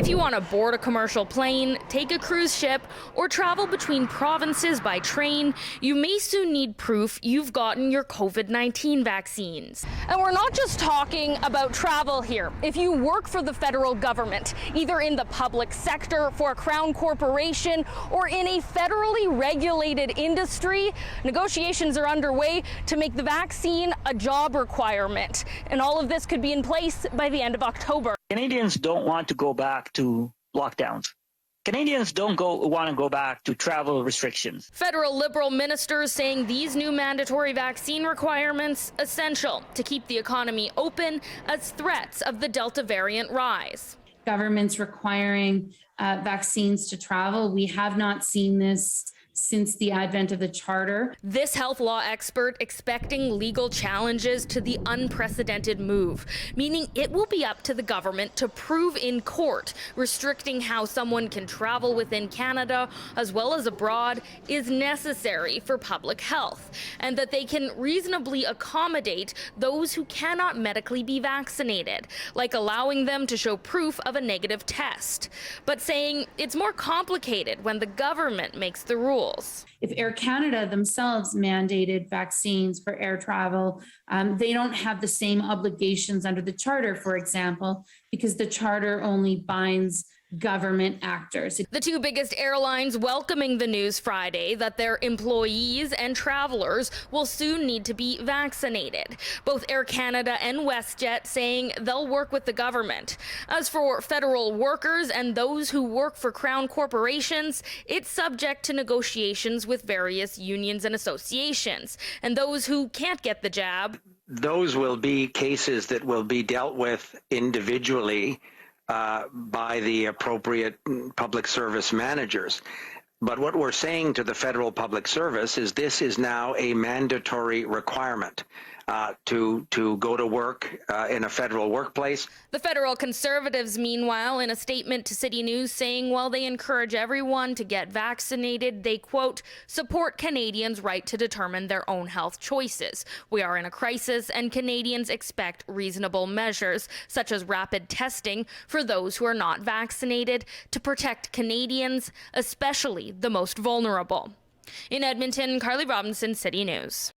If you want to board a commercial plane, take a cruise ship, or travel between provinces by train, you may soon need proof you've gotten your COVID-19 vaccines. And we're not just talking about travel here. If you work for the federal government, either in the public sector for a crown corporation or in a federally regulated industry, negotiations are underway to make the vaccine a job requirement. And all of this could be in place by the end of October. Canadians don't want to go back to lockdowns. Canadians don't want to go back to travel restrictions. Federal Liberal ministers saying these new mandatory vaccine requirements essential to keep the economy open as threats of the Delta variant rise. Governments requiring vaccines to travel. We have not seen this since the advent of the Charter. This health law expert expecting legal challenges to the unprecedented move, meaning it will be up to the government to prove in court restricting how someone can travel within Canada as well as abroad is necessary for public health, and that they can reasonably accommodate those who cannot medically be vaccinated, like allowing them to show proof of a negative test, but saying it's more complicated when the government makes the rules. If Air Canada themselves mandated vaccines for air travel, they don't have the same obligations under the Charter, for example, because the Charter only binds government actors. The two biggest airlines welcoming the news Friday that their employees and travelers will soon need to be vaccinated. Both Air Canada and WestJet saying they'll work with the government. As for federal workers and those who work for crown corporations, it's subject to negotiations with various unions and associations. And those who can't get the jab, those will be cases that will be dealt with individually by the appropriate public service managers. But what we're saying to the federal public service is this is now a mandatory requirement to go to work in a federal workplace. The federal Conservatives, meanwhile, in a statement to City News saying while they encourage everyone to get vaccinated, they, quote, support Canadians' right to determine their own health choices. We are in a crisis and Canadians expect reasonable measures, such as rapid testing for those who are not vaccinated, to protect Canadians, especially the most vulnerable. In Edmonton, Carly Robinson, City News.